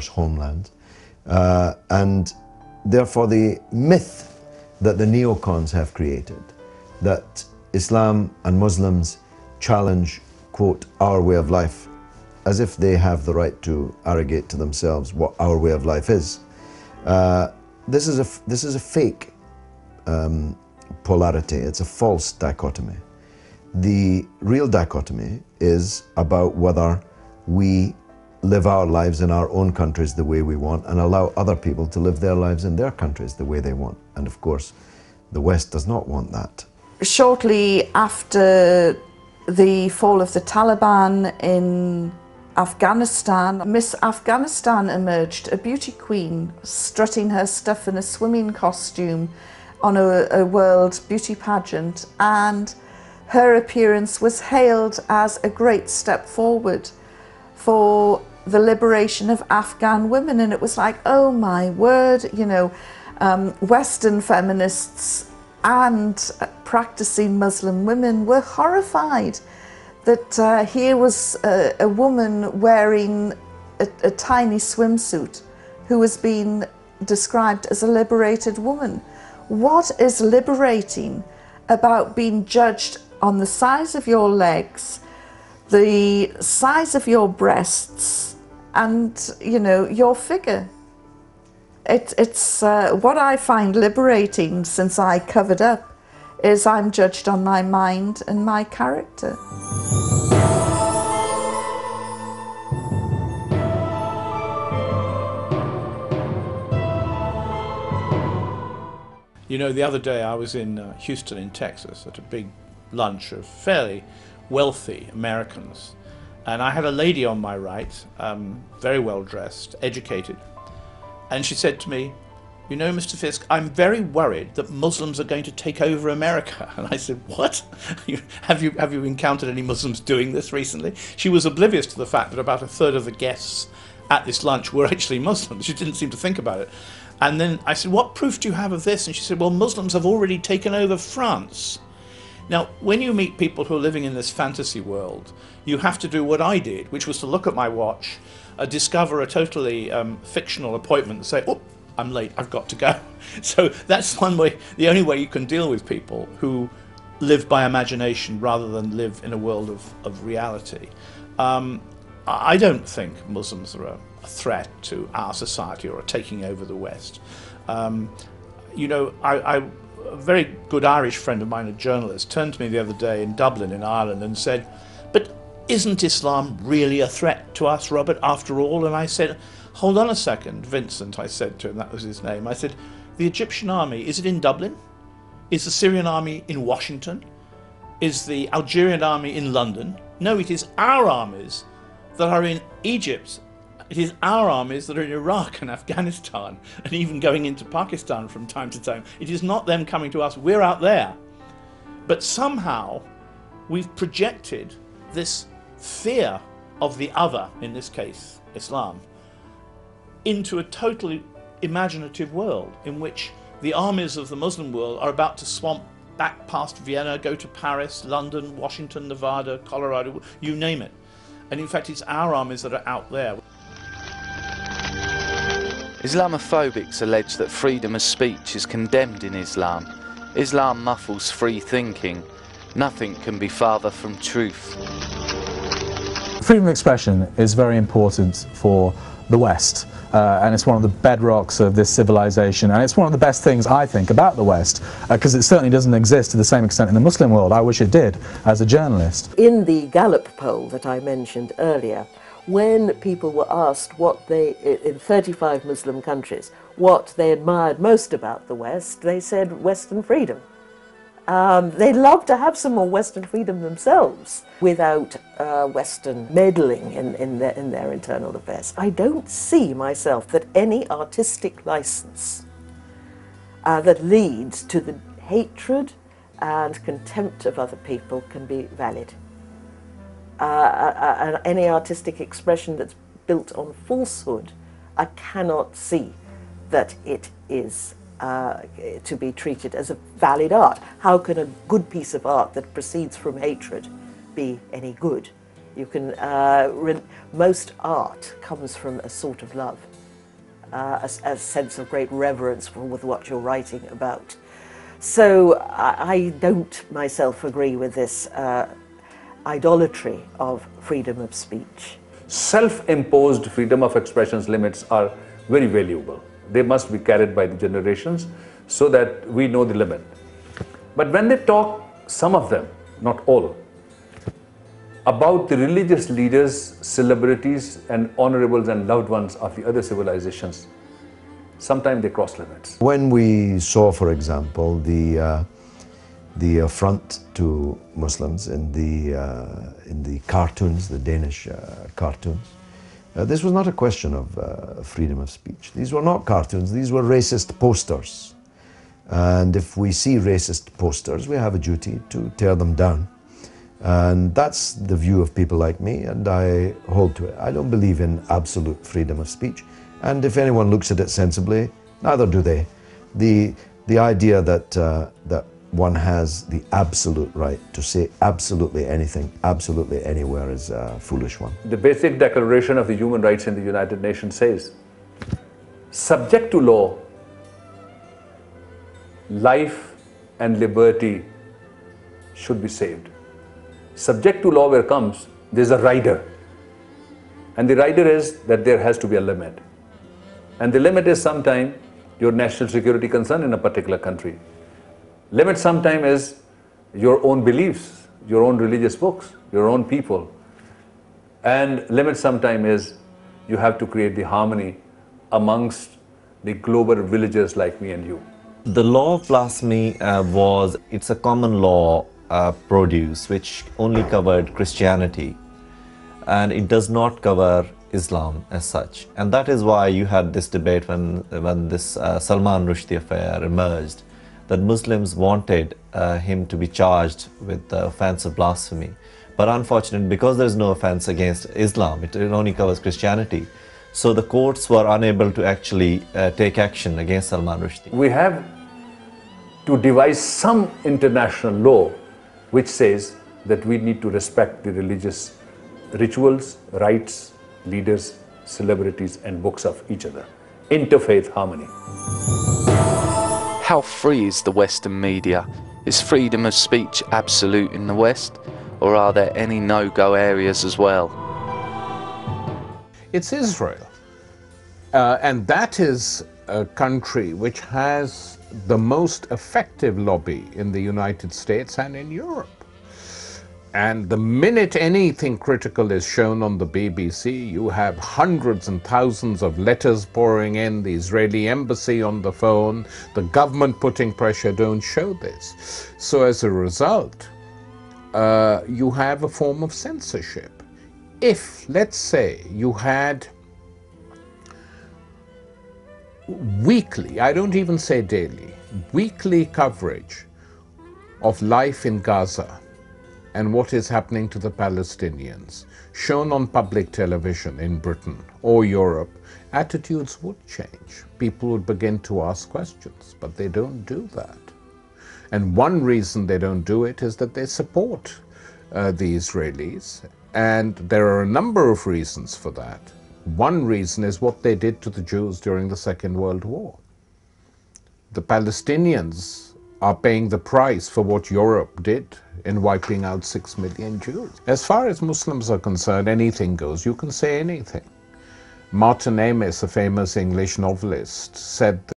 homeland. And therefore the myth that the neocons have created, that Islam and Muslims challenge, quote, our way of life, as if they have the right to arrogate to themselves what our way of life is. This is a fake polarity. It's a false dichotomy. The real dichotomy is about whether we live our lives in our own countries the way we want and allow other people to live their lives in their countries the way they want. And of course, the West does not want that. Shortly after the fall of the Taliban in Afghanistan, Miss Afghanistan emerged, a beauty queen, strutting her stuff in a swimming costume on a world beauty pageant, and her appearance was hailed as a great step forward for the liberation of Afghan women. And it was like, oh my word, you know, Western feminists and practicing Muslim women were horrified that here was a woman wearing a tiny swimsuit who was being described as a liberated woman. What is liberating about being judged on the size of your legs, the size of your breasts, and, you know, your figure? It's what I find liberating, since I covered up, is I'm judged on my mind and my character. You know, the other day I was in Houston in Texas at a big lunch of fairly wealthy Americans, and I had a lady on my right, very well dressed, educated, and she said to me, you know, Mr. Fisk, I'm very worried that Muslims are going to take over America. And I said, what? Have you encountered any Muslims doing this recently? She was oblivious to the fact that about a third of the guests at this lunch were actually Muslims. She didn't seem to think about it. And then I said, what proof do you have of this? And she said, well, Muslims have already taken over France. Now, when you meet people who are living in this fantasy world, you have to do what I did, which was to look at my watch, discover a totally fictional appointment and say, oh, I'm late, I've got to go. So that's one way, the only way you can deal with people who live by imagination rather than live in a world of reality. I don't think Muslims are a threat to our society or are taking over the West. You know, a very good Irish friend of mine, a journalist, turned to me the other day in Dublin in Ireland and said, but isn't Islam really a threat to us, Robert, after all? And I said, hold on a second, Vincent, I said to him, that was his name. I said, the Egyptian army, is it in Dublin? Is the Syrian army in Washington? Is the Algerian army in London? No, it is our armies that are in Egypt. It is our armies that are in Iraq and Afghanistan and even going into Pakistan from time to time. It is not them coming to us, we're out there. But somehow we've projected this fear of the other, in this case Islam, into a totally imaginative world in which the armies of the Muslim world are about to swamp back past Vienna, go to Paris, London, Washington, Nevada, Colorado, you name it. And in fact, it's our armies that are out there. Islamophobics allege that freedom of speech is condemned in Islam. Islam muffles free thinking. Nothing can be farther from truth. Freedom of expression is very important for the West. And it's one of the bedrocks of this civilization, and it's one of the best things, I think, about the West, because it certainly doesn't exist to the same extent in the Muslim world. I wish it did, as a journalist. In the Gallup poll that I mentioned earlier, when people were asked what they, in 35 Muslim countries, what they admired most about the West, they said Western freedom. They'd love to have some more Western freedom themselves without Western meddling in their internal affairs. I don't see myself that any artistic license that leads to the hatred and contempt of other people can be valid. And any artistic expression that's built on falsehood, I cannot see that it is to be treated as a valid art. How can a good piece of art that proceeds from hatred be any good You can, most art comes from a sort of love, a sense of great reverence for what you're writing about. So I don't myself agree with this idolatry of freedom of speech. Self-imposed freedom of expression's limits are very valuable. They must be carried by the generations so that we know the limit. But when they talk, some of them, not all, about the religious leaders, celebrities and honorables and loved ones of the other civilizations, sometimes they cross limits. When we saw, for example, the affront to Muslims in the cartoons, the Danish cartoons, this was not a question of freedom of speech. These were not cartoons, these were racist posters. And if we see racist posters, we have a duty to tear them down. And that's the view of people like me, and I hold to it. I don't believe in absolute freedom of speech. And if anyone looks at it sensibly, neither do they. The idea that, that one has the absolute right to say absolutely anything, absolutely anywhere is a foolish one. The basic declaration of the human rights in the United Nations says, subject to law, life and liberty should be saved. Subject to law where comes, there's a rider. And the rider is that there has to be a limit. And the limit is sometime your national security concern in a particular country. Limit sometime is your own beliefs, your own religious books, your own people. And limit sometime is you have to create the harmony amongst the global villagers like me and you. The law of blasphemy it's a common law produce which only covered Christianity, and it does not cover Islam as such. And that is why you had this debate when this Salman Rushdie affair emerged, that Muslims wanted him to be charged with the offense of blasphemy. But unfortunately, because there is no offense against Islam, it only covers Christianity. So the courts were unable to actually take action against Salman Rushdie. We have to devise some international law which says that we need to respect the religious rituals, rites, leaders, celebrities and books of each other. Interfaith harmony. How free is the Western media? Is freedom of speech absolute in the West? Or are there any no-go areas as well? It's Israel. And that is a country which has the most effective lobby in the United States and in Europe. And the minute anything critical is shown on the BBC, you have hundreds and thousands of letters pouring in, the Israeli embassy on the phone, the government putting pressure, don't show this. So as a result, you have a form of censorship. If, let's say, you had weekly, I don't even say daily, weekly coverage of life in Gaza and what is happening to the Palestinians, shown on public television in Britain or Europe, attitudes would change. People would begin to ask questions, but they don't do that. And one reason they don't do it is that they support the Israelis, and there are a number of reasons for that. One reason is what they did to the Jews during the Second World War. The Palestinians are paying the price for what Europe did in wiping out 6 million Jews. As far as Muslims are concerned, anything goes. You can say anything. Martin Amis, a famous English novelist, said